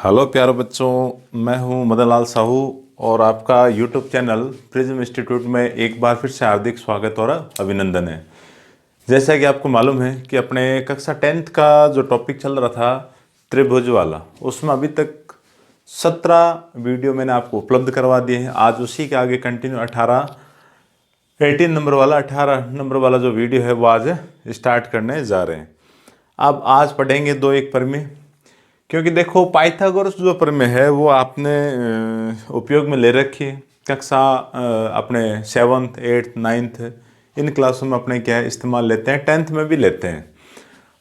Hello प्यारे बच्चों, मैं हूं मदन लाल साहू और आपका यूट्यूब चैनल प्रिज्म इंस्टीट्यूट में एक बार फिर से हार्दिक स्वागत और अभिनंदन है। जैसा कि आपको मालूम है कि अपने कक्षा 10th का जो टॉपिक चल रहा था त्रिभुज वाला, उसमें अभी तक 17 वीडियो मैंने आपको उपलब्ध करवा दिए हैं। आज उसी के आगे कंटिन्यू 18 नंबर वाला 18 नंबर वाला जो वीडियो है वो आज स्टार्ट करने जा रहे हैं। अब आज पढ़ेंगे दो एक प्रमेय, क्योंकि देखो पाइथागोरस जो प्रमेय है वो आपने उपयोग में ले रखी है। कक्षा अपने 7th 8th 9th इन क्लासों में अपने क्या है इस्तेमाल लेते हैं, 10th में भी लेते हैं,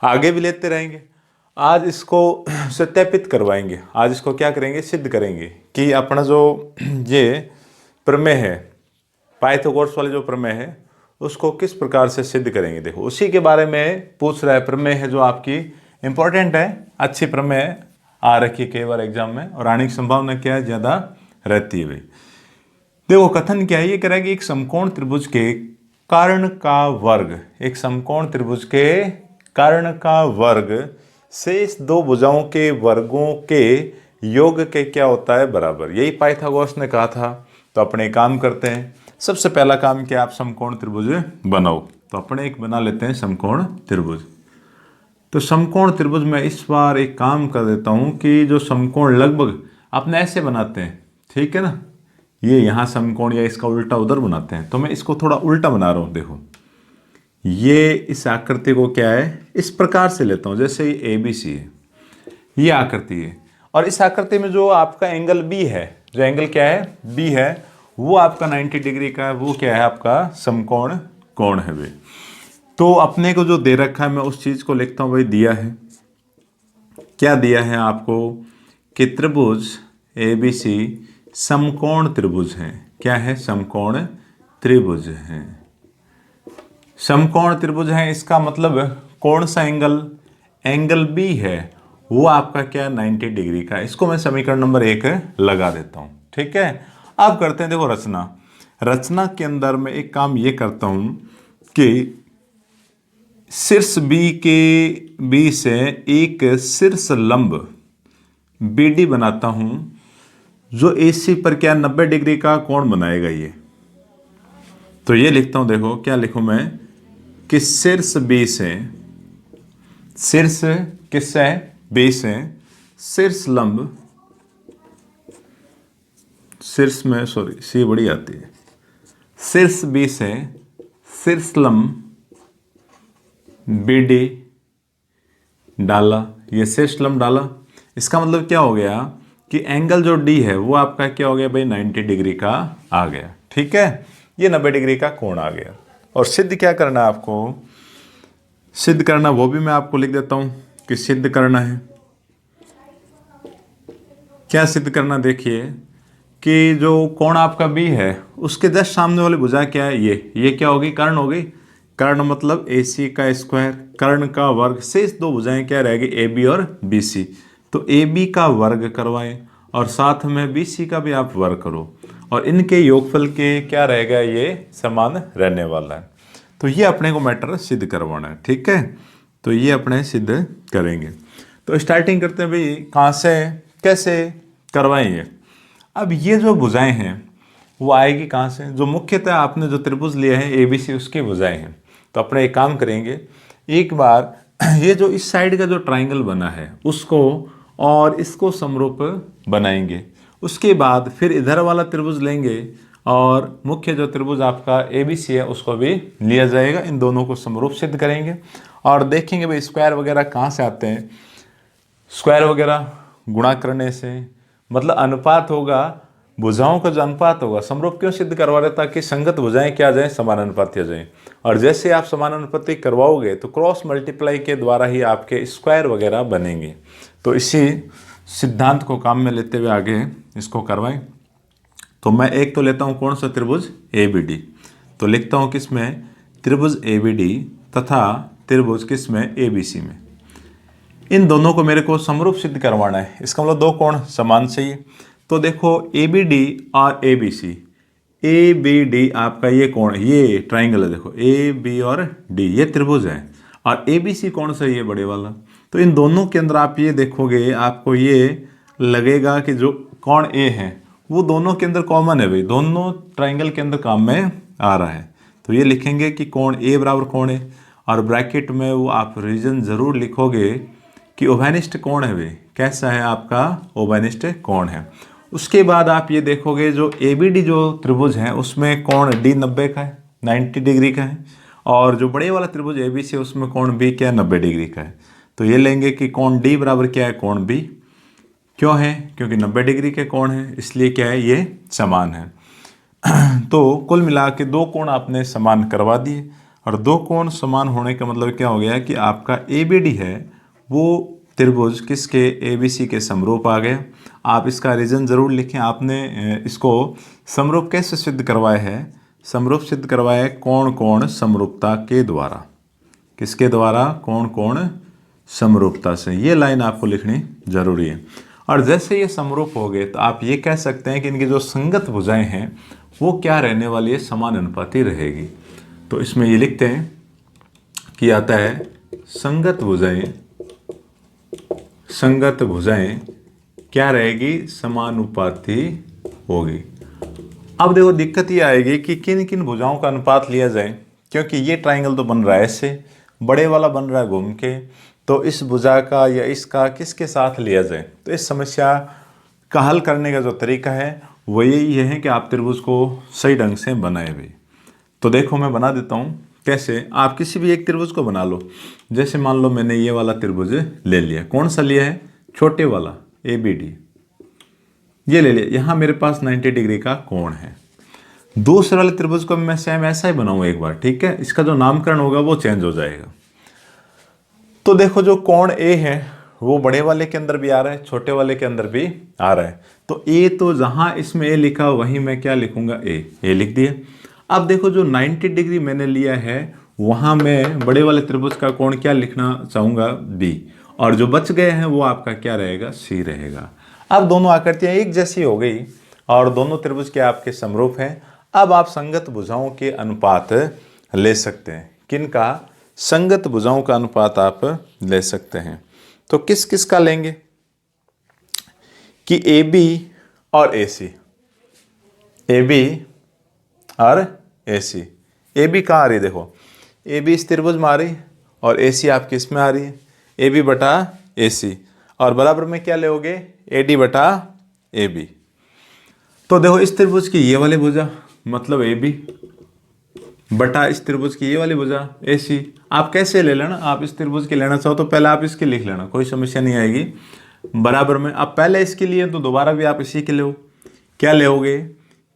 आगे भी लेते रहेंगे। आज इसको सत्यापित करवाएंगे। आज इसको क्या करेंगे, सिद्ध करेंगे कि अपना जो ये प्रमेय है, पाइथागोरस वाले जो प्रमेय है, उसको किस प्रकार से सिद्ध करेंगे। देखो उसी के बारे में पूछ रहा है। प्रमेय है जो आपकी इंपॉर्टेंट है, अच्छी प्रमेय आ रखी है कई बार एग्जाम में और आने की संभावना क्या है, ज़्यादा रहती है भाई। देखो कथन क्या है, ये कह रहा है कि एक समकोण त्रिभुज के कर्ण का वर्ग, एक समकोण त्रिभुज के कर्ण का वर्ग शेष दो भुजाओं के वर्गों के योग के क्या होता है, बराबर। यही पाइथागोरस ने कहा था। तो अपने काम करते हैं। सबसे पहला काम क्या, आप समकोण त्रिभुज बनाओ। तो अपने एक बना लेते हैं समकोण त्रिभुज। तो समकोण त्रिभुज में इस बार एक काम कर देता हूं कि जो समकोण लगभग अपने ऐसे बनाते हैं, ठीक है ना, ये यहाँ समकोण या इसका उल्टा उधर बनाते हैं। तो मैं इसको थोड़ा उल्टा बना रहा हूँ। देखो ये इस आकृति को क्या है, इस प्रकार से लेता हूँ जैसे ये ABC है, ये आकृति है, और इस आकृति में जो आपका एंगल B है, जो एंगल क्या है B है, वो आपका 90 डिग्री का है। वो क्या है, आपका समकोण कोण है भाई। तो अपने को जो दे रखा है मैं उस चीज को लिखता हूं भाई। दिया है, क्या दिया है आपको, कि त्रिभुज ABC समकोण त्रिभुज है। क्या है, समकोण त्रिभुज है। समकोण त्रिभुज है, इसका मतलब कौन सा एंगल, एंगल B है, वो आपका क्या 90 डिग्री का। इसको मैं समीकरण नंबर 1 लगा देता हूं, ठीक है। अब करते हैं, देखो रचना के अंदर मैं एक काम ये करता हूं कि शीर्ष B से एक शीर्ष लंब BD बनाता हूं, जो AC पर क्या 90 डिग्री का कोण बनाएगा ये। तो ये लिखता हूं, देखो क्या लिखूं मैं, कि शीर्ष B से, शीर्ष किससे, B से शीर्ष लंब, शीर्ष में सॉरी सी बड़ी आती है, शीर्ष B से शीर्ष लंब BD डाला, ये शीर्ष लंब डाला। इसका मतलब क्या हो गया कि एंगल जो D है वो आपका क्या हो गया भाई, 90 डिग्री का आ गया, ठीक है। ये 90 डिग्री का कोण आ गया। और सिद्ध क्या करना है आपको, सिद्ध करना वो भी मैं आपको लिख देता हूं कि सिद्ध करना है। क्या सिद्ध करना, देखिए कि जो कोण आपका B है उसके जस्ट सामने वाली भुजा क्या है, ये क्या होगी, कर्ण होगी। कर्ण मतलब AC का स्क्वायर, कर्ण का वर्ग, शेष दो भुजाएं क्या रहेगी, AB और BC। तो AB का वर्ग करवाएं और साथ में BC का भी आप वर्ग करो, और इनके योगफल के क्या रहेगा, ये समान रहने वाला है। तो ये अपने को मैटर सिद्ध करवाना है, ठीक है। तो ये अपने सिद्ध करेंगे। तो स्टार्टिंग करते हैं भाई, कहाँ से कैसे करवाएंगे। अब ये जो भुजाएं हैं वो आएगी कहाँ से, जो मुख्यतः आपने जो त्रिभुज लिया है ABC उसकी भुजाएं हैं। तो अपने एक काम करेंगे, एक बार ये जो इस साइड का जो ट्राइंगल बना है उसको और इसको समरूप बनाएंगे। उसके बाद फिर इधर वाला त्रिभुज लेंगे और मुख्य जो त्रिभुज आपका ABC है उसको भी लिया जाएगा। इन दोनों को समरूप सिद्ध करेंगे और देखेंगे भाई स्क्वायर वगैरह कहाँ से आते हैं। स्क्वायर वगैरह गुणा करने से, मतलब अनुपात होगा, भुजाओं का जो अनुपात होगा। समरूप क्यों सिद्ध करवा रहे, ताकि संगत भुजाएं क्या आ जाएं, समानुपाती आ जाएं। और जैसे आप समानुपाती करवाओगे तो क्रॉस मल्टीप्लाई के द्वारा ही आपके स्क्वायर वगैरह बनेंगे। तो इसी सिद्धांत को काम में लेते हुए आगे इसको करवाएं। तो मैं एक तो लेता हूं कौन सा, त्रिभुज ABD। तो लिखता हूं किसमें, त्रिभुज ABD तथा त्रिभुज किसमें, ABC में। इन दोनों को मेरे को समरूप सिद्ध करवाना है। इसका मतलब दो कोण समान चाहिए। तो देखो ABD और ABC, ABD आपका ये कोण, ये ट्राइंगल है, देखो AB और D ये त्रिभुज है, और ABC कौन सा, ये बड़े वाला। तो इन दोनों के अंदर आप ये देखोगे, आपको ये लगेगा कि जो कोण ए है वो दोनों के अंदर कॉमन है भाई, दोनों ट्राइंगल के अंदर काम में आ रहा है। तो ये लिखेंगे कि कोण ए बराबर कोण ए, और ब्रैकेट में वो आप रीजन ज़रूर लिखोगे कि ओवेनिस्ट कोण है भाई, कैसा है आपका ओवेनिस्ट कोण है। उसके बाद आप ये देखोगे जो ए बी डी जो त्रिभुज है उसमें कोण डी 90 का है, 90 डिग्री का है, और जो बड़े वाला त्रिभुज ए बी सी उसमें कोण बी क्या है, 90 डिग्री का है। तो ये लेंगे कि कोण डी बराबर क्या है, कोण बी। क्यों है? क्योंकि 90 डिग्री के कोण है, इसलिए क्या है, ये समान है। तो कुल मिला के दो कोण आपने समान करवा दिए, और दो कोण समान होने का मतलब क्या हो गया कि आपका ए बी डी है वो त्रिभुज किसके, ए बी सी के समरूप आ गया। आप इसका रीजन ज़रूर लिखें। आपने इसको समरूप कैसे सिद्ध करवाया है? समरूप सिद्ध करवाया है कोण कोण समरूपता के द्वारा। किसके द्वारा? कोण कोण समरूपता से। ये लाइन आपको लिखनी जरूरी है। और जैसे ये समरूप हो गए तो आप ये कह सकते हैं कि इनकी जो संगत भुजाएं हैं वो क्या रहने वाली है, समानुपाती रहेगी। तो इसमें ये लिखते हैं कि आता है संगत भुजाएं क्या रहेगी, समानुपाती होगी। अब देखो दिक्कत ये आएगी कि किन किन भुजाओं का अनुपात लिया जाए, क्योंकि ये ट्राइंगल तो बन रहा है ऐसे, बड़े वाला बन रहा है घूम के, तो इस भुजा का या इसका किसके साथ लिया जाए। तो इस समस्या का हल करने का जो तरीका है वो यही है कि आप त्रिभुज को सही ढंग से बनाए भी। तो देखो मैं बना देता हूँ कैसे। आप किसी भी एक त्रिभुज को बना लो। जैसे मान लो मैंने ये वाला त्रिभुज ले लिया। कौन सा लिया है? छोटे वाला ए बी डी, ये ले लिया। यहाँ मेरे पास 90 डिग्री का कोण है। दूसरे वाले त्रिभुज को मैं सेम ऐसा ही बनाऊँ एक बार, ठीक है। इसका जो नामकरण होगा वो चेंज हो जाएगा। तो देखो जो कोण ए है वो बड़े वाले के अंदर भी आ रहा है, छोटे वाले के अंदर भी आ रहा है। तो ए, तो जहां इसमें ए लिखा वहीं मैं क्या लिखूंगा, ए लिख दिया। अब देखो जो 90 डिग्री मैंने लिया है वहां मैं बड़े वाले त्रिभुज का कोण क्या लिखना चाहूंगा, बी, और जो बच गए हैं वो आपका क्या रहेगा, सी रहेगा। अब दोनों आकृतियां एक जैसी हो गई और दोनों त्रिभुज के आपके समरूप हैं। अब आप संगत भुजाओं के अनुपात ले सकते हैं। किनका? संगत भुजाओं का अनुपात आप ले सकते हैं। तो किस किस का लेंगे कि ए बी और ए सी, ए बी और ए सी। ए बी कहाँ आ रही है? देखो ए बी इस त्रिभुज में आ रही और ए सी आपकी इसमें आ रही है, ए बी बटा ए सी, और बराबर में क्या लोगे, ए डी बटा ए बी। तो देखो इस त्रिभुज की ये वाली भुजा मतलब ए बी बटा इस त्रिभुज की ये वाली भुजा ए सी। आप कैसे ले लेना, आप इस त्रिभुज की लेना चाहो तो पहले आप इसकी लिख लेना, कोई समस्या नहीं आएगी। बराबर में अब पहले इसके लिए तो दोबारा भी आप इसी के ले, क्या लेओगे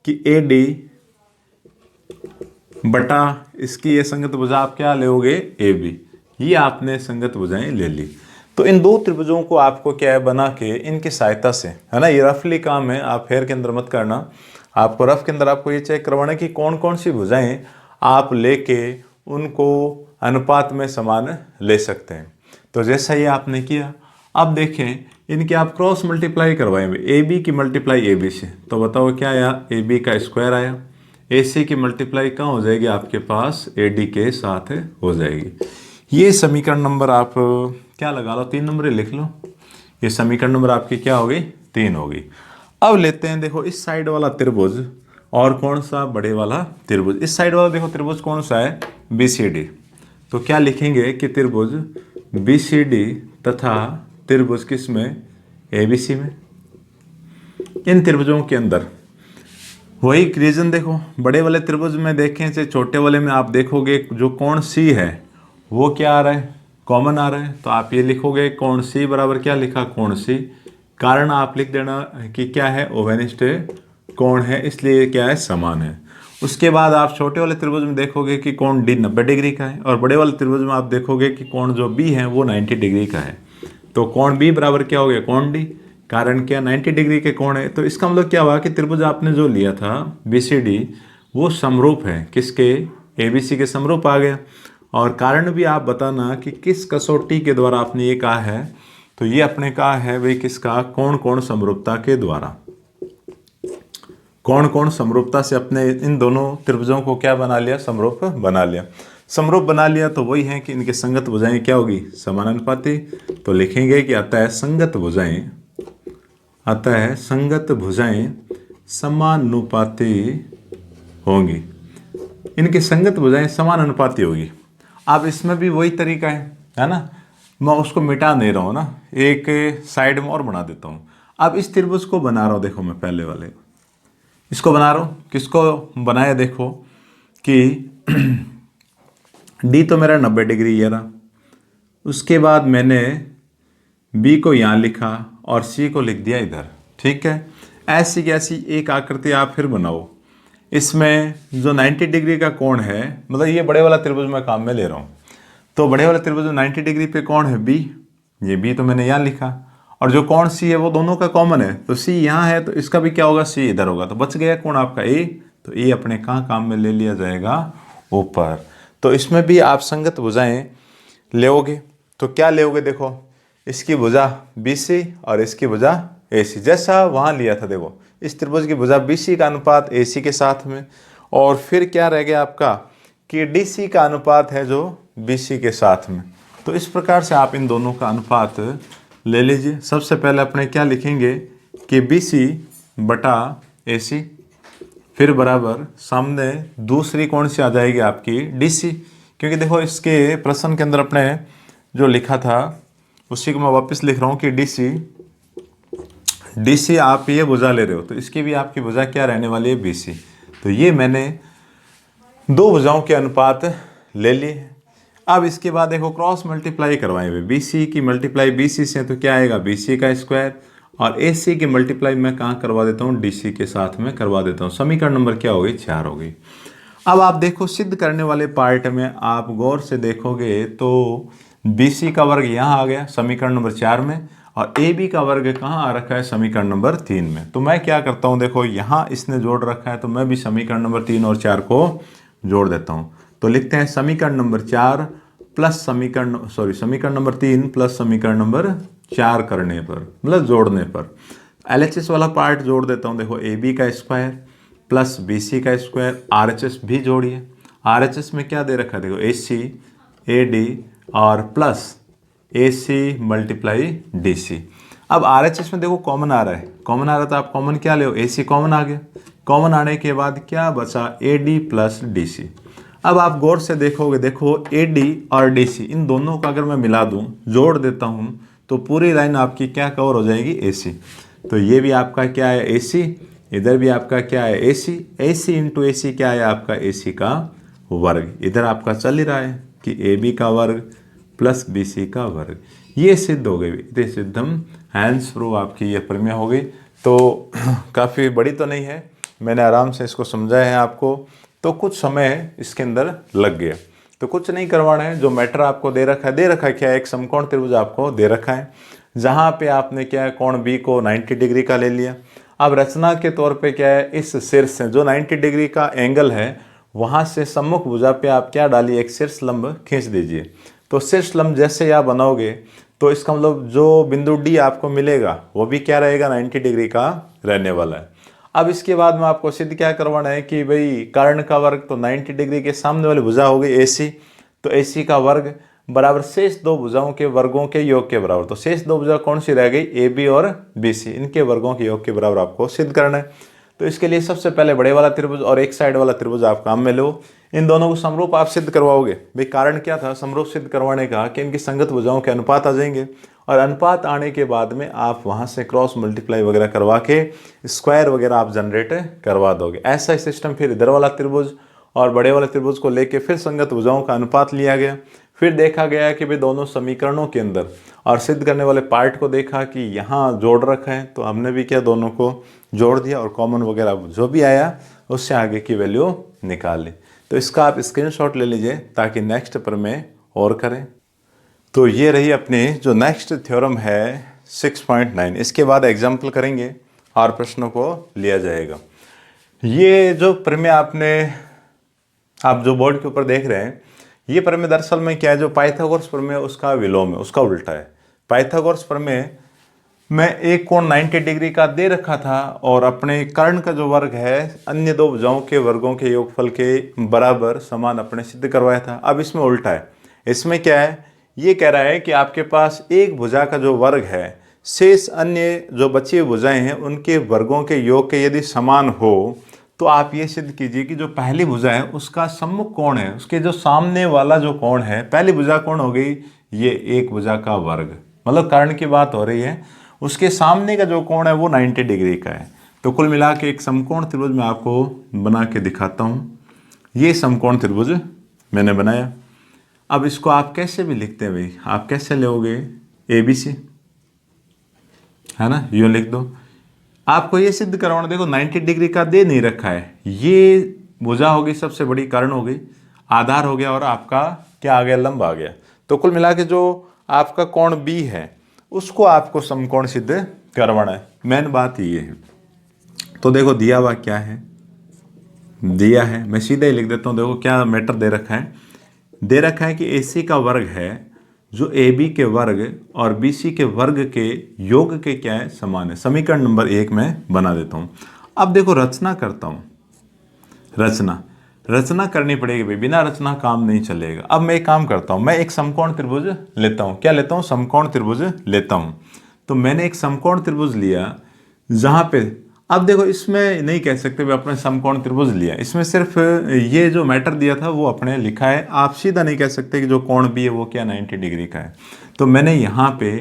कि ए डी बटा इसकी ये संगत भुजा आप क्या लेओगे, ए बी। ये आपने संगत भुजाएं ले ली। तो इन दो त्रिभुजों को आपको क्या है बना के इनकी सहायता से, है ना, ये रफली काम है, आप फेयर के अंदर मत करना। आपको रफ के अंदर आपको ये चेक करवाना कि कौन कौन सी भुजाएं आप लेके उनको अनुपात में समान ले सकते हैं। तो जैसा ये आपने किया, अब देखें इनके आप क्रॉस मल्टीप्लाई करवाएंगे। ए बी की मल्टीप्लाई ए बी से, तो बताओ क्या आया, ए बी का स्क्वायर आया। ए सी की मल्टीप्लाई कहाँ हो जाएगी, आपके पास ए डी के साथ हो जाएगी। ये समीकरण नंबर आप क्या लगा लो, 3 नंबर लिख लो। ये समीकरण नंबर आपकी क्या हो गई, 3 हो गई। अब लेते हैं देखो इस साइड वाला त्रिभुज और कौन सा, बड़े वाला त्रिभुज। इस साइड वाला देखो त्रिभुज कौन सा है, बी सी डी। तो क्या लिखेंगे कि त्रिभुज बी सी डी तथा त्रिभुज किस में, ए बी सी में। इन त्रिभुजों के अंदर वही रीजन देखो, बड़े वाले त्रिभुज में देखें से छोटे वाले में आप देखोगे जो कोण सी है वो क्या आ रहा है, कॉमन आ रहा है। तो आप ये लिखोगे कोण सी बराबर क्या लिखा, कोण सी। कारण आप लिख देना कि क्या है, ओवेनिस्ट कोण है, इसलिए क्या है, समान है। उसके बाद आप छोटे वाले त्रिभुज में देखोगे कि कोण डी 90 डिग्री का है, और बड़े वाले त्रिभुज में आप देखोगे कि कोण जो बी है वो 90 डिग्री का है। तो कोण बी बराबर क्या हो गया, कोण डी। कारण क्या, 90 डिग्री के कोण है। तो इसका मतलब क्या हुआ कि त्रिभुज आपने जो लिया था बी सी डी वो समरूप है किसके, ए बी सी के समरूप आ गया। और कारण भी आप बताना कि किस कसौटी के द्वारा आपने ये कहा है। तो ये अपने कहा है भाई किसका, कोण कोण समरूपता के द्वारा। कोण कोण समरूपता से अपने इन दोनों त्रिभुजों को क्या बना लिया, समरूप बना लिया। समरूप बना लिया तो वही है कि इनके संगत भुजाएं क्या होगी, समानुपाती। तो लिखेंगे कि आता है संगत भुजाएं अतः संगत भुजाएं समानुपाती होंगी। इनकी संगत भुजाएं समान अनुपाती होगी। अब इसमें भी वही तरीका है ना। मैं उसको मिटा नहीं रहा हूँ ना, एक साइड में और बना देता हूँ। अब इस त्रिभुज को बना रहा हूँ, देखो मैं पहले वाले इसको बना रहा हूँ। किसको बनाया, देखो कि डी तो मेरा 90 डिग्री ये रहा। उसके बाद मैंने बी को यहाँ लिखा और सी को लिख दिया इधर, ठीक है। ऐसी की ऐसी एक आकृति आप फिर बनाओ। इसमें जो 90 डिग्री का कोण है, मतलब ये बड़े वाला त्रिभुज मैं काम में ले रहा हूँ, तो बड़े वाले त्रिभुज में 90 डिग्री पे कोण है बी, ये बी तो मैंने यहाँ लिखा, और जो कोण सी है वो दोनों का कॉमन है, तो सी यहाँ है तो इसका भी क्या होगा, सी इधर होगा, तो बच गया कोण आपका ए। तो ए अपने कहाँ काम में ले लिया जाएगा, ऊपर। तो इसमें भी आप संगत भुजाएं लेओगे तो क्या लेओगे, देखो इसकी भुजा BC और इसकी भुजा AC, जैसा वहाँ लिया था। देखो इस त्रिभुज की भुजा BC का अनुपात AC के साथ में, और फिर क्या रह गया आपका कि DC का अनुपात है जो BC के साथ में। तो इस प्रकार से आप इन दोनों का अनुपात ले लीजिए। सबसे पहले अपने क्या लिखेंगे कि BC बटा AC, फिर बराबर सामने दूसरी कौन सी आ जाएगी आपकी DC, क्योंकि देखो इसके प्रश्न के अंदर अपने जो लिखा था उसी को मैं वापस लिख रहा हूँ कि DC आप ये भुजा ले रहे हो तो इसकी भी आपकी भुजा क्या रहने वाली है, BC। तो ये मैंने दो भुजाओं के अनुपात ले लिए। अब इसके बाद देखो क्रॉस मल्टीप्लाई करवाए हुए, BC की मल्टीप्लाई BC से तो क्या आएगा, BC का स्क्वायर, और AC की मल्टीप्लाई मैं कहाँ करवा देता हूँ, DC के साथ में करवा देता हूँ। समीकरण नंबर क्या हो गई, 4 हो गई। अब आप देखो सिद्ध करने वाले पार्ट में आप गौर से देखोगे तो BC का वर्ग यहाँ आ गया समीकरण नंबर 4 में, और AB का वर्ग कहाँ आ रखा है, समीकरण नंबर 3 में। तो मैं क्या करता हूँ, देखो यहाँ इसने जोड़ रखा है तो मैं भी समीकरण नंबर 3 और 4 को जोड़ देता हूँ। तो लिखते हैं समीकरण नंबर 4 प्लस समीकरण नंबर 3 प्लस समीकरण नंबर 4 करने पर, मतलब जोड़ने पर LHS वाला पार्ट जोड़ देता हूँ। देखो AB का स्क्वायर प्लस BC का स्क्वायर, RHS भी जोड़िए। RHS में क्या दे रखा है, देखो AC AD और प्लस AC मल्टीप्लाई DC। अब RHS में देखो कॉमन आ रहा है, कॉमन आ रहा था, आप कॉमन क्या ले, AC कॉमन आ गया। कॉमन आने के बाद क्या बचा, AD प्लस DC। अब आप गौर से देखोगे, देखो AD और DC इन दोनों का अगर मैं मिला दूं, जोड़ देता हूं, तो पूरी लाइन आपकी क्या कवर हो जाएगी, AC। तो ये भी आपका क्या है, AC, इधर भी आपका क्या है, AC इंटू AC क्या है आपका, AC का वर्ग। इधर आपका चल ही रहा है कि AB का वर्ग प्लस BC का वर्ग, ये सिद्ध हो गई। इतने सिद्धम हैंस प्रूव आपकी ये प्रमेय हो गई। तो काफ़ी बड़ी तो नहीं है, मैंने आराम से इसको समझाया है आपको, तो कुछ समय इसके अंदर लग गया। तो कुछ नहीं करवाना है, जो मैटर आपको दे रखा है क्या है, एक समकोण त्रिभुज आपको दे रखा है, जहाँ पे आपने क्या है, कोण B को 90 डिग्री का ले लिया। अब रचना के तौर पे क्या है, इस शीर्ष से जो 90 डिग्री का एंगल है वहाँ से सम्मुख भुजा पे आप क्या डालिए, एक शीर्ष लंब खींच दीजिए। तो शीर्ष लंब जैसे आप बनाओगे तो इसका मतलब जो बिंदु D आपको मिलेगा वो भी क्या रहेगा, 90 डिग्री का रहने वाला है। अब इसके बाद में आपको सिद्ध क्या करवाना है कि भाई कर्ण का वर्ग तो 90 डिग्री के सामने वाली भुजा हो गई AC, तो AC का वर्ग बराबर शेष दो भुजाओं के वर्गों के योग के बराबर। तो शेष दो भुजा कौन सी रह गई, AB और BC, इनके वर्गों के योग के बराबर आपको सिद्ध करना है। तो इसके लिए सबसे पहले बड़े वाला त्रिभुज और एक साइड वाला त्रिभुज आप काम में लो, इन दोनों को समरूप आप सिद्ध करवाओगे। भाई कारण क्या था समरूप सिद्ध करवाने का, कि इनकी संगत भुजाओं के अनुपात आ जाएंगे, और अनुपात आने के बाद में आप वहाँ से क्रॉस मल्टीप्लाई वगैरह करवा के स्क्वायर वगैरह आप जनरेट करवा दोगे। ऐसा ही सिस्टम फिर इधर वाला त्रिभुज और बड़े वाले त्रिभुज को लेके फिर संगत भुजाओं का अनुपात लिया गया। फिर देखा गया कि भाई दोनों समीकरणों के अंदर और सिद्ध करने वाले पार्ट को देखा कि यहाँ जोड़ रखा है, तो हमने भी क्या दोनों को जोड़ दिया और कॉमन वगैरह जो भी आया उससे आगे की वैल्यू निकाल ली। तो इसका आप स्क्रीनशॉट ले लीजिए ताकि नेक्स्ट प्रमेय और करें। तो ये रही अपनी जो नेक्स्ट थ्योरम है 6.9। इसके बाद एग्जाम्पल करेंगे और प्रश्नों को लिया जाएगा। ये जो प्रमेय आप जो बोर्ड के ऊपर देख रहे हैं, ये प्रमेय दरअसल में क्या है, जो पाइथागोरस प्रमेय उसका विलोम है, उसका उल्टा है। पाइथागोरस प्रमेय में एक कोण 90 डिग्री का दे रखा था और अपने कर्ण का जो वर्ग है अन्य दो भुजाओं के वर्गों के योगफल के बराबर समान अपने सिद्ध करवाया था। अब इसमें उल्टा है। इसमें क्या है, ये कह रहा है कि आपके पास एक भुजा का जो वर्ग है शेष अन्य जो बची हुई भुजाएं हैं उनके वर्गों के योग के यदि समान हो तो आप ये सिद्ध कीजिए कि जो पहली भुजा है उसका सम्मुख कोण है, उसके जो सामने वाला जो कोण है, पहली भुजा कौन हो गई, ये एक भुजा का वर्ग, मतलब कर्ण की बात हो रही है, उसके सामने का जो कोण है वो 90 डिग्री का है। तो कुल मिला के एक समकोण त्रिभुज मैं आपको बना के दिखाता हूँ। ये समकोण त्रिभुज मैंने बनाया। अब इसको आप कैसे भी लिखते हैं भाई, आप कैसे लोगे, ABC है ना, यूँ लिख दो। आपको ये सिद्ध करवाना, देखो 90 डिग्री का दे नहीं रखा है, ये भुजा होगी सबसे बड़ी, कर्ण हो गई, आधार हो गया और आपका क्या आ गया, लंब आ गया। तो कुल मिला के जो आपका कोण B है उसको आपको समकोण सिद्ध करवाना है, मेन बात ये है। तो देखो दिया हुआ क्या है, दिया है, मैं सीधा ही लिख देता हूँ। देखो क्या मैटर दे रखा है, दे रखा है कि AC का वर्ग है जो AB के वर्ग और BC के वर्ग के योग के क्या है, समान है। समीकरण नंबर 1 में बना देता हूँ। अब देखो रचना करता हूँ, रचना करनी पड़ेगी भाई, बिना रचना काम नहीं चलेगा। अब मैं एक काम करता हूँ, मैं एक समकोण त्रिभुज लेता हूँ, क्या लेता हूँ, समकोण त्रिभुज लेता हूँ। तो मैंने एक समकोण त्रिभुज लिया जहाँ पे, अब देखो इसमें नहीं कह सकते भाई अपने समकोण त्रिभुज लिया, इसमें सिर्फ ये जो मैटर दिया था वो अपने लिखा है। आप सीधा नहीं कह सकते कि जो कोण B है वो क्या 90 डिग्री का है। तो मैंने यहाँ पे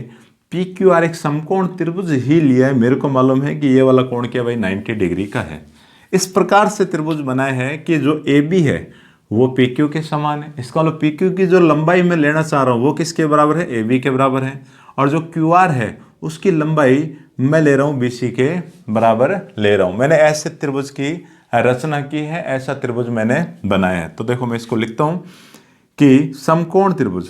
PQR एक समकोण त्रिभुज ही लिया है, मेरे को मालूम है कि ये वाला कोण क्या भाई 90 डिग्री का है। इस प्रकार से त्रिभुज बनाए है कि जो AB है वो PQ के समान है। इसका मतलब PQ की जो लंबाई मैं लेना चाह रहा हूँ वो किसके बराबर है, AB के बराबर है, और जो QR है उसकी लंबाई मैं ले रहा हूँ BC के बराबर ले रहा हूँ। मैंने ऐसे त्रिभुज की रचना की है, ऐसा त्रिभुज मैंने बनाया है। तो देखो मैं इसको लिखता हूँ कि समकोण त्रिभुज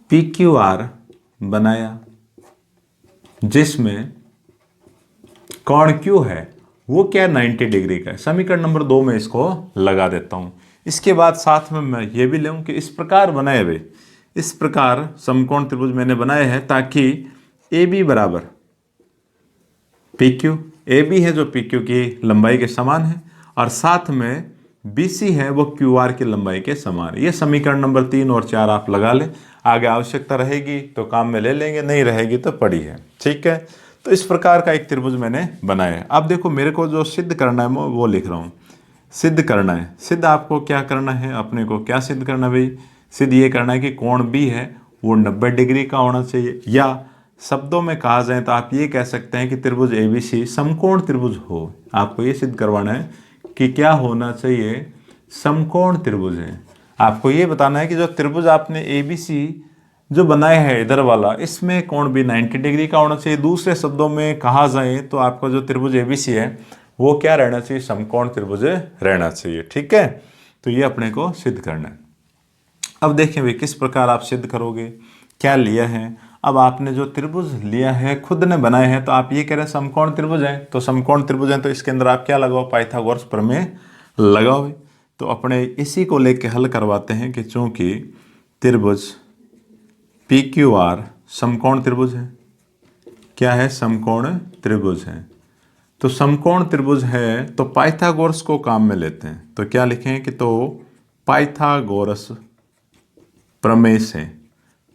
PQR बनाया जिसमें कोण Q है वो क्या 90 डिग्री का है। समीकरण नंबर 2 में इसको लगा देता हूँ। इसके बाद साथ में मैं ये भी लूँ कि इस प्रकार बनाए हुए, इस प्रकार समकोण त्रिभुज मैंने बनाए हैं ताकि AB बराबर PQ, AB है जो PQ की लंबाई के समान है, और साथ में BC है वो QR की लंबाई के समान है। ये समीकरण नंबर 3 और 4 आप लगा लें, आगे आवश्यकता रहेगी तो काम में ले लेंगे, नहीं रहेगी तो पड़ी है, ठीक है। तो इस प्रकार का एक त्रिभुज मैंने बनाया है। अब देखो मेरे को जो सिद्ध करना है मैं वो लिख रहा हूँ, सिद्ध करना है। सिद्ध आपको क्या करना है, अपने को क्या सिद्ध करना है भाई, सिद्ध ये करना है कि कोण B है वो 90 डिग्री का होना चाहिए, या शब्दों में कहा जाए तो आप ये कह सकते हैं कि त्रिभुज ABC समकोण त्रिभुज हो। आपको ये सिद्ध करवाना है कि क्या होना चाहिए, समकोण त्रिभुज है। आपको ये बताना है कि जो त्रिभुज आपने ABC जो बनाया है इधर वाला, इसमें कोण भी 90 डिग्री का होना चाहिए। दूसरे शब्दों में कहा जाए तो आपका जो त्रिभुज ABC है वो क्या रहना चाहिए, समकोण त्रिभुज रहना चाहिए, ठीक है। तो ये अपने को सिद्ध करना है। अब देखें भाई किस प्रकार आप सिद्ध करोगे, क्या लिया है। अब आपने जो त्रिभुज लिया है खुद ने बनाए हैं, तो आप ये कह रहे हैं समकोण त्रिभुज है, तो समकोण त्रिभुज है तो इसके अंदर आप क्या लगाओ, पाइथागोरस प्रमेय लगाओ। तो अपने इसी को लेके हल करवाते हैं कि चूंकि त्रिभुज PQR समकोण त्रिभुज है, क्या है, समकोण त्रिभुज है। तो समकोण त्रिभुज है तो पाइथागोरस को काम में लेते हैं। तो क्या लिखें कि तो पाइथागोरस प्रमेय से,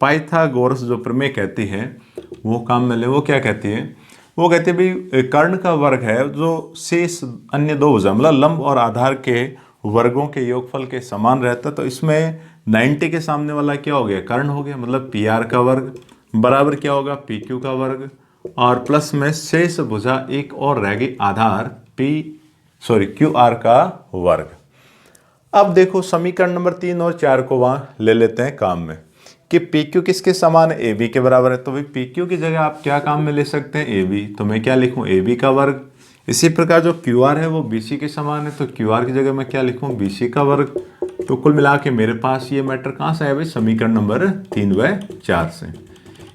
पाइथागोरस जो प्रमेय कहती है वो काम में ले। वो क्या कहती है, वो कहती है भाई कर्ण का वर्ग है जो शेष अन्य दो भुजा मतलब लंब और आधार के वर्गों के योगफल के समान रहता है। तो इसमें 90 के सामने वाला क्या हो गया, कर्ण हो गया, मतलब PR का वर्ग बराबर क्या होगा, PQ का वर्ग, और प्लस में शेष भुजा एक और रह गई आधार QR का वर्ग। अब देखो समीकरण नंबर 3 और 4 को वहां ले लेते हैं काम में कि PQ किसके समान है, AB के बराबर है। तो भाई PQ की जगह आप क्या काम में ले सकते हैं, AB। तो मैं क्या लिखूं, AB का वर्ग। इसी प्रकार जो QR है वो BC के समान है, तो QR की जगह मैं क्या लिखूं, BC का वर्ग। तो कुल मिला के मेरे पास ये मैटर कहाँ से है भाई, समीकरण नंबर 3 व 4 से।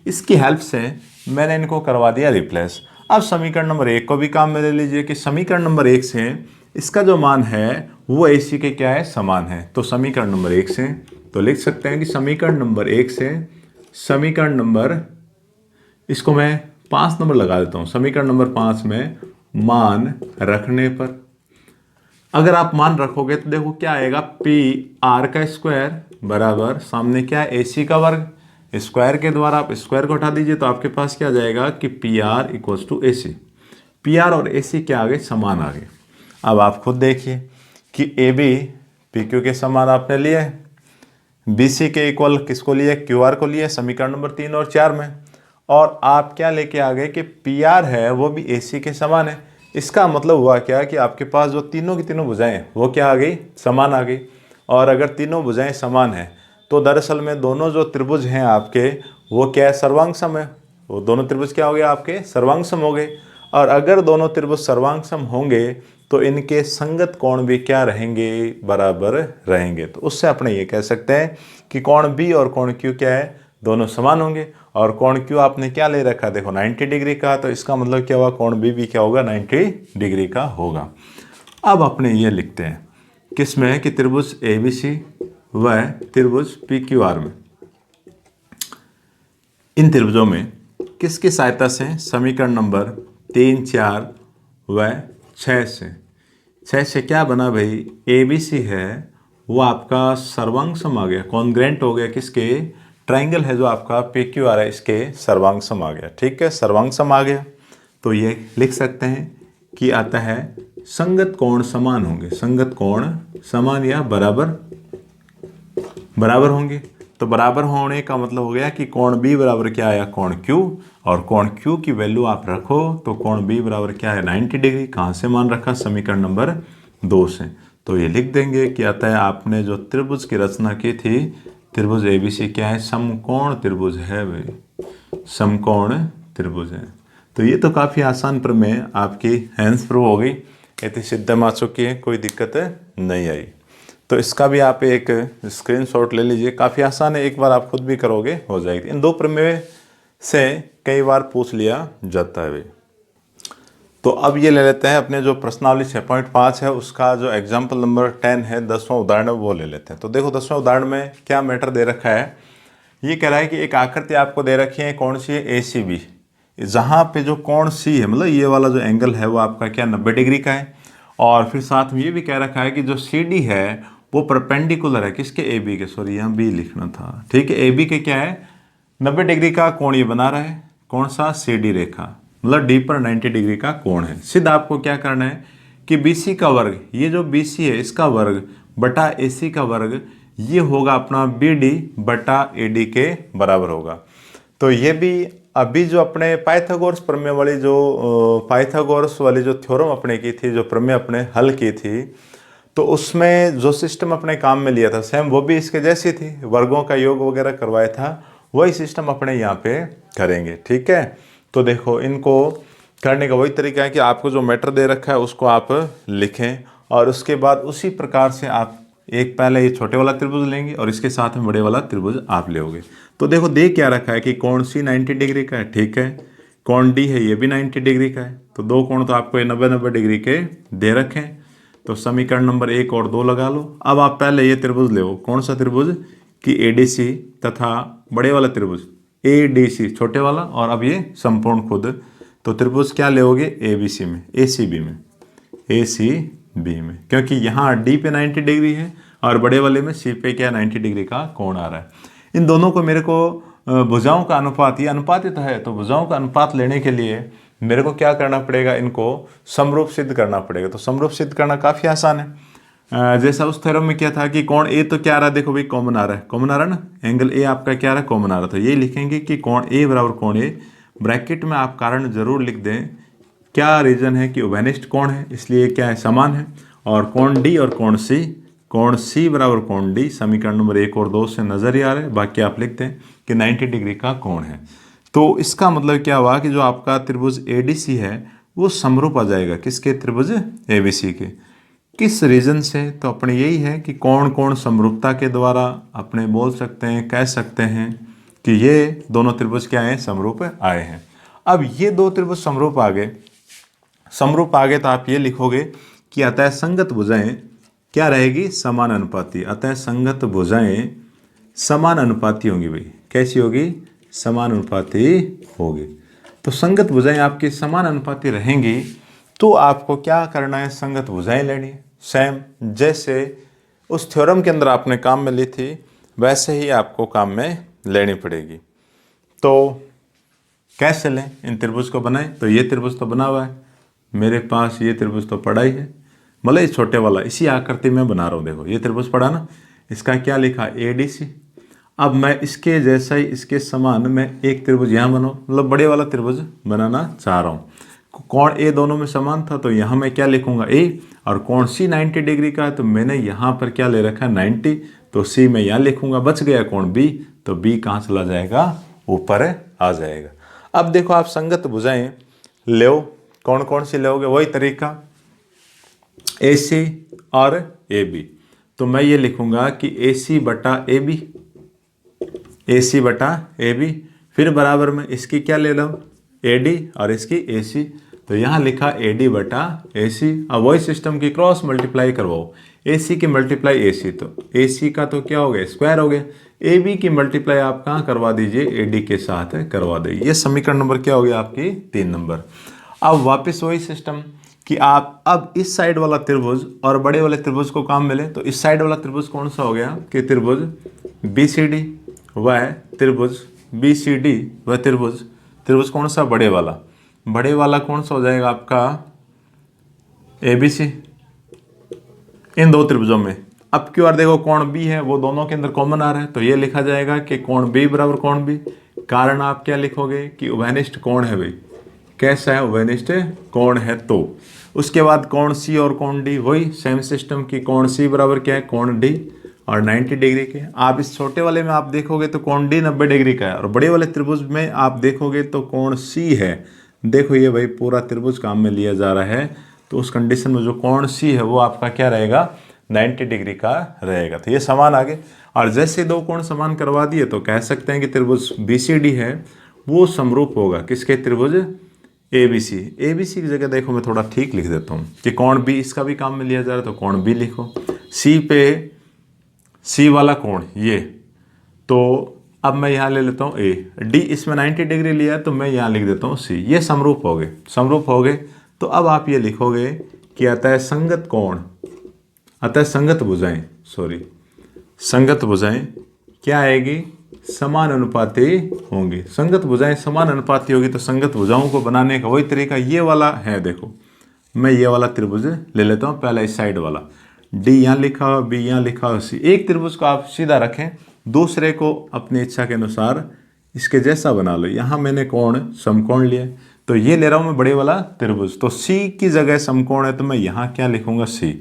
इसकी हेल्प से मैंने इनको करवा दिया रिप्लेस। अब समीकरण नंबर 1 को भी काम में ले लीजिए कि समीकरण नंबर 1 से इसका जो मान है वो AC के क्या है, समान है। तो समीकरण नंबर 1 से तो लिख सकते हैं कि समीकरण नंबर 1 से समीकरण नंबर, इसको मैं 5 नंबर लगा देता हूँ, समीकरण नंबर 5 में मान रखने पर। अगर आप मान रखोगे तो देखो क्या आएगा, पी आर का स्क्वायर बराबर सामने क्या है, ए सी का वर्ग, स्क्वायर के द्वारा आप स्क्वायर को हटा दीजिए तो आपके पास क्या जाएगा कि P R equals to A C. P R और ए सी क्या आ गए, समान आ गए। अब आप खुद देखिए कि ए बी पी क्यू के समान आपने लिए, बी सी के इक्वल किसको लिए, क्यू आर को लिए, समीकरण नंबर 3 और 4 में। और आप क्या लेके आ गए कि पी आर है वो भी ए सी के समान है। इसका मतलब हुआ क्या कि आपके पास जो तीनों की तीनों भुजाएं वो क्या आ गई, समान आ गई। और अगर तीनों भुजाएं समान हैं तो दरअसल में दोनों जो त्रिभुज हैं आपके वो क्या है, सर्वांग सम है। वो दोनों त्रिभुज क्या हो गए आपके, सर्वांग सम हो गए। और अगर दोनों त्रिभुज सर्वांग सम होंगे तो इनके संगत कोण भी क्या रहेंगे, बराबर रहेंगे। तो उससे अपने ये कह सकते हैं कि कोण बी और कोण क्यू क्या है, दोनों समान होंगे। और कोण क्यू आपने क्या ले रखा, देखो 90 डिग्री का, तो इसका मतलब क्या हुआ, कोण बी भी क्या होगा, 90 डिग्री का होगा। अब अपने ये लिखते हैं किस में, कि त्रिभुज ए बी सी व त्रिभुज पी क्यू आर में, इन त्रिभुजों में किसकी सहायता से समीकरण नंबर 3, 4 व 6 से क्या बना भाई, ए बी सी है वो आपका सर्वांग सम आ गया, कॉन्ग्रेंट हो गया किसके, ट्राइंगल है जो आपका पी क्यू आर है इसके सर्वांग सम आ गया। ठीक है, सर्वांग सम आ गया तो ये लिख सकते हैं कि आता है संगत कोण समान होंगे, संगत कोण समान या बराबर होंगे। तो बराबर होने का मतलब हो गया कि कोण बी बराबर क्या आया, कोण क्यू, और कोण क्यू की वैल्यू आप रखो तो कोण बी बराबर क्या है, 90 डिग्री। कहाँ से मान रखा, समीकरण नंबर 2 से। तो ये लिख देंगे कि आता है आपने जो त्रिभुज की रचना की थी, त्रिभुज ए बी सी क्या है, समकोण त्रिभुज है भाई, समकोण त्रिभुज है। तो ये तो काफ़ी आसान प्रमेय आपकी हैंड्स प्रूव हो गई, इतनी सिद्धम आ चुकी है, कोई दिक्कत नहीं आई। तो इसका भी आप एक स्क्रीनशॉट ले लीजिए, काफ़ी आसान है, एक बार आप खुद भी करोगे हो जाएगी। इन दो प्रमेय से कई बार पूछ लिया जाता है भाई। तो अब ये ले लेते हैं अपने जो प्रश्नावली 6.5 है उसका जो एग्जाम्पल नंबर 10 है, 10वां उदाहरण वो ले लेते हैं। तो देखो 10वें उदाहरण में क्या मैटर दे रखा है, ये कह रहा है कि एक आकृति आपको दे रखी है, कौन सी है, ए सी बी, जहाँ पे जो कोण सी है, मतलब ये वाला जो एंगल है वो आपका क्या 90 डिग्री का है। और फिर साथ में ये भी कह रखा है कि जो सी डी है वो परपेंडिकुलर है किसके, ए बी के, सॉरी यहाँ बी लिखना था। ठीक है, ए बी के क्या है, 90 डिग्री का कोण ये बना रहा है, कौन सा, सी डी रेखा, मतलब डी पर 90 डिग्री का कोण है। सिद्ध आपको क्या करना है कि बी सी का वर्ग, ये जो बी सी है इसका वर्ग बटा ए सी का वर्ग, ये होगा अपना बी डी बटा ए डी के बराबर होगा। तो ये भी अभी जो अपने पाइथागोरस प्रमेय वाली जो थ्योरम अपने की थी, जो प्रमेय अपने हल की थी, तो उसमें जो सिस्टम अपने काम में लिया था सेम वो भी इसके जैसी थी, वर्गों का योग वगैरह करवाया था, वही सिस्टम अपने यहाँ पे करेंगे। ठीक है, तो देखो इनको करने का वही तरीका है कि आपको जो मैटर दे रखा है उसको आप लिखें और उसके बाद उसी प्रकार से आप एक पहले ये छोटे वाला त्रिभुज लेंगे और इसके साथ में बड़े वाला त्रिभुज आप लेोगे। तो देखो दे क्या रखा है कि कोण सी 90 डिग्री का है, ठीक है, कोण डी है ये भी 90 डिग्री का है, तो दो कोण तो आपको ये 90 डिग्री के दे रखे हैं। तो समीकरण नंबर 1 और 2 लगा लो। अब आप पहले ये त्रिभुज ले, कौन सा त्रिभुज कि ए डी सी तथा बड़े वाला त्रिभुज ए डी सी छोटे वाला, और अब ये संपूर्ण खुद। तो त्रिभुज क्या लेोगे, ए बी सी में, ए सी बी में, ए सी बी में, क्योंकि यहाँ डी पे 90 डिग्री है और बड़े वाले में सी पे क्या 90 डिग्री का कोण आ रहा है। इन दोनों को मेरे को भुजाओं का अनुपात, ये अनुपातित है, तो भुजाओं का अनुपात लेने के लिए मेरे को क्या करना पड़ेगा, इनको समरूप सिद्ध करना पड़ेगा। तो समरूप सिद्ध करना काफ़ी आसान है। जैसा उस थ्योरम में क्या था कि कोण ए तो क्या आ रहा है, देखो भाई कॉमन आ रहा है, कॉमन आ रहा है ना, एंगल ए आपका क्या आ रहा है, कॉमन आ रहा था। ये लिखेंगे कि कोण ए बराबर कोण ए, ब्रैकेट में आप कारण जरूर लिख दें, क्या रीजन है कि उभयनिष्ठ कोण है इसलिए क्या है, समान है। और कोण डी और कोण सी बराबर कोण डी, समीकरण नंबर 1 और 2 से नजर ही आ रहा है, बाकी आप लिख दें कि 90 डिग्री का कोण है। तो इसका मतलब क्या हुआ कि जो आपका त्रिभुज ए डी सी है वो समरूप आ जाएगा किसके, त्रिभुज ए बी सी के। किस रीजन से, तो अपने यही है कि कोण समरूपता के द्वारा अपने बोल सकते हैं, कह सकते हैं कि ये दोनों त्रिभुज क्या हैं, समरूप आए हैं। अब ये दो त्रिभुज समरूप आ गए, तो आप ये लिखोगे कि अतः संगत भुजाएं क्या रहेगी, समान अनुपाती। अतः संगत भुजाएं समान अनुपाती होंगी भाई, कैसी होगी, समान अनुपाती होगी। तो संगत भुजाएं आपकी समान अनुपाती रहेंगी, तो आपको क्या करना है, संगत भुजाएं लेनी है। सेम जैसे उस थ्योरम के अंदर आपने काम में ली थी वैसे ही आपको काम में लेनी पड़ेगी। तो कैसे लें इन त्रिभुज को बनाएं? तो ये त्रिभुज तो बना हुआ है मेरे पास, ये त्रिभुज तो पड़ा ही है, मतलब ये छोटे वाला इसी आकृति में बना रहा हूँ। देखो ये त्रिभुज पड़ा ना, इसका क्या लिखा ADC। अब मैं इसके जैसा ही इसके समान मैं एक त्रिभुज यहाँ बनाऊँ, मतलब बड़े वाला त्रिभुज बनाना चाह रहा हूँ। कोण A दोनों में समान था तो यहाँ मैं क्या लिखूंगा A, और कोण C 90 डिग्री का है तो मैंने यहाँ पर क्या ले रखा है 90, तो C मैं यहाँ लिखूंगा। बच गया कोण B, तो B कहाँ चला जाएगा? ऊपर आ जाएगा। अब देखो आप संगत भुजाएं ले, कौन कौन सी लोगे? वही तरीका AC और AB। तो मैं ये लिखूंगा कि AC बटा AB, AC बटा AB, फिर बराबर में इसकी क्या ले लो AD और इसकी AC, तो यहाँ लिखा AD बटा AC। अब वही सिस्टम की क्रॉस मल्टीप्लाई करवाओ, AC की मल्टीप्लाई AC, तो AC का तो क्या हो गया स्क्वायर हो गया, AB की मल्टीप्लाई आप कहाँ करवा दीजिए AD के साथ करवा दीजिए। ये समीकरण नंबर क्या हो गया आपकी 3 नंबर। अब वापस वही सिस्टम कि आप अब इस साइड वाला त्रिभुज और बड़े वाले त्रिभुज को काम मिले, तो इस साइड वाला त्रिभुज कौन सा हो गया कि त्रिभुज BCD, वह त्रिभुज BCD, वह त्रिभुज कौन सा? बड़े वाला कौन सा हो जाएगा आपका ABC इन दो त्रिभुजों में। अब क्यों? और देखो कोण B है वो दोनों के अंदर कॉमन आ रहा है, तो ये लिखा जाएगा कि कोण B बराबर कोण B। कारण आप क्या लिखोगे कि उभयनिष्ठ कोण है भाई, कैसा है? उभयनिष्ठ कोण है। तो उसके बाद कोण C और कोण D, वही सेम सिस्टम की कोण C बराबर क्या है? कोण D और 90 डिग्री के। आप इस छोटे वाले में आप देखोगे तो कोण D 90 डिग्री का है, और बड़े वाले त्रिभुज में आप देखोगे तो कोण C है। देखो ये भाई पूरा त्रिभुज काम में लिया जा रहा है, तो उस कंडीशन में जो कोण C है वो आपका क्या रहेगा? 90 डिग्री का रहेगा। तो ये समान आ गए, और जैसे दो कोण समान करवा दिए तो कह सकते हैं कि त्रिभुज BCD है वो समरूप होगा किसके? त्रिभुज ABC की जगह देखो मैं थोड़ा ठीक लिख देता हूँ कि कोण B इसका भी काम में लिया जा रहा है, तो कोण B लिखो। C पे C वाला कोण ये, तो अब मैं यहाँ ले लेता हूँ A, D इसमें 90 डिग्री लिया है तो मैं यहाँ लिख देता हूँ C। ये समरूप हो गए। तो अब आप ये लिखोगे कि अतः संगत भुजाएं क्या आएगी? समान अनुपाती होंगी। संगत भुजाएं समान अनुपाती होगी, तो संगत भुजाओं को बनाने का वही तरीका ये वाला है। देखो मैं ये वाला त्रिभुज ले लेता हूँ, पहला इस साइड वाला, D यहाँ लिखा हुआ, B यहाँ लिखा हुआ, C। एक त्रिभुज को आप सीधा रखें, दूसरे को अपनी इच्छा के अनुसार इसके जैसा बना लो। यहाँ मैंने कोण समकोण लिया, तो ये ले रहा हूँ मैं बड़े वाला त्रिभुज, तो C की जगह समकोण है तो मैं यहाँ क्या लिखूंगा? C।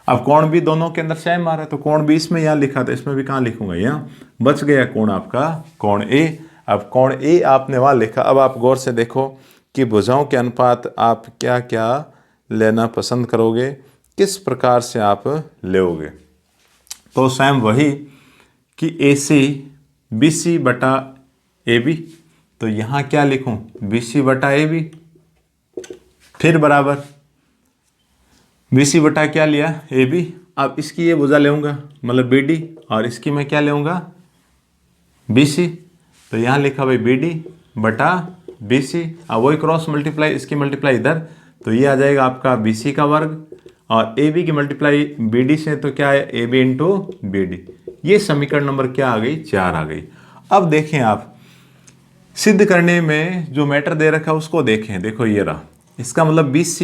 अब कोण भी दोनों के अंदर सेम आ रहा है, तो कोण भी इसमें यहाँ लिखा था, इसमें भी कहाँ लिखूंगा? यहाँ। बच गया कोण आपका कोण A। अब कोण A आपने वहाँ लिखा। अब आप गौर से देखो कि भुजाओं के अनुपात आप क्या क्या लेना पसंद करोगे, किस प्रकार से आप लोगे। तो सेम वही कि AC BC बटा AB, तो यहाँ क्या लिखूं? BC बटा AB, फिर बराबर BC बटा क्या लिया? AB। अब इसकी ये भुजा लेऊंगा मतलब BD, और इसकी मैं क्या लेऊंगा? BC। तो यहाँ लिखा भाई BD बटा BC। अब वही क्रॉस मल्टीप्लाई, इसकी मल्टीप्लाई इधर, तो ये आ जाएगा आपका BC का वर्ग, और AB की मल्टीप्लाई BD से तो क्या है? AB into BD। ये समीकरण नंबर क्या आ गई? 4 आ गई। अब देखें आप सिद्ध करने में जो मैटर दे रखा है उसको देखें। देखो ये रहा, इसका मतलब BC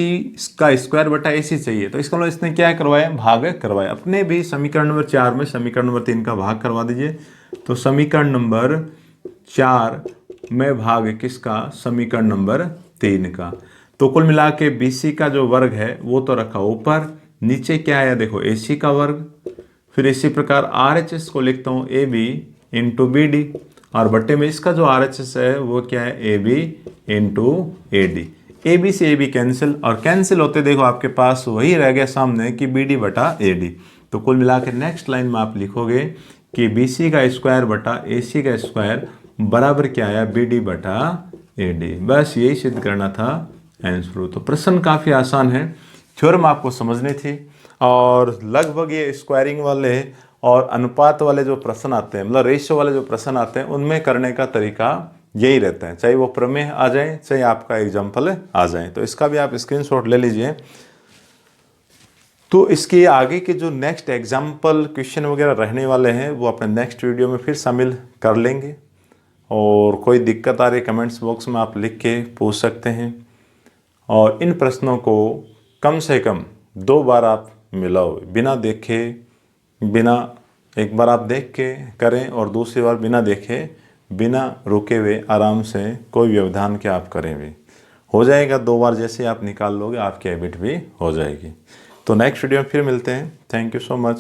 का स्क्वायर बटा AC चाहिए, तो इसका मतलब इसने क्या करवाया? भाग करवाया। अपने भी समीकरण नंबर 4 में समीकरण नंबर 3 का भाग करवा दीजिए। तो समीकरण नंबर 4 में भाग किसका? समीकरण नंबर 3 का। तो कुल मिला के BC का जो वर्ग है वो तो रखा ऊपर, नीचे क्या है? देखो AC का वर्ग, फिर इसी प्रकार RHS को लिखता हूँ AB इंटू BD, और बट्टे में इसका जो RHS है वो क्या है? AB into AD। AB से AB कैंसिल, और कैंसिल होते देखो आपके पास वही रह गया सामने कि BD बटा AD। तो कुल मिला के नेक्स्ट लाइन में आप लिखोगे कि BC का स्क्वायर बटा AC का स्क्वायर बराबर क्या आया? BD बटा AD। बस यही सिद्ध करना था आंसर। तो प्रश्न काफ़ी आसान है, थ्योरम आपको समझनी थी, और लगभग ये स्क्वायरिंग वाले और अनुपात वाले जो प्रश्न आते हैं, मतलब रेशियो वाले जो प्रश्न आते हैं, उनमें करने का तरीका यही रहता है, चाहे वो प्रमेय आ जाए चाहे आपका एग्जाम्पल आ जाए। तो इसका भी आप स्क्रीनशॉट ले लीजिए। तो इसके आगे के जो नेक्स्ट एग्जाम्पल क्वेश्चन वगैरह रहने वाले हैं वो अपने नेक्स्ट वीडियो में फिर शामिल कर लेंगे। और कोई दिक्कत आ रही कमेंट्स बॉक्स में आप लिख के पूछ सकते हैं। और इन प्रश्नों को कम से कम 2 बार आप मिलाओ, बिना देखे, बिना एक बार आप देख के करें और दूसरी बार बिना देखे, बिना रुके हुए आराम से कोई व्यवधान के आप करें भी हो जाएगा। 2 बार जैसे आप निकाल लोगे आपकी हैबिट भी हो जाएगी। तो नेक्स्ट वीडियो में फिर मिलते हैं। Thank you so much.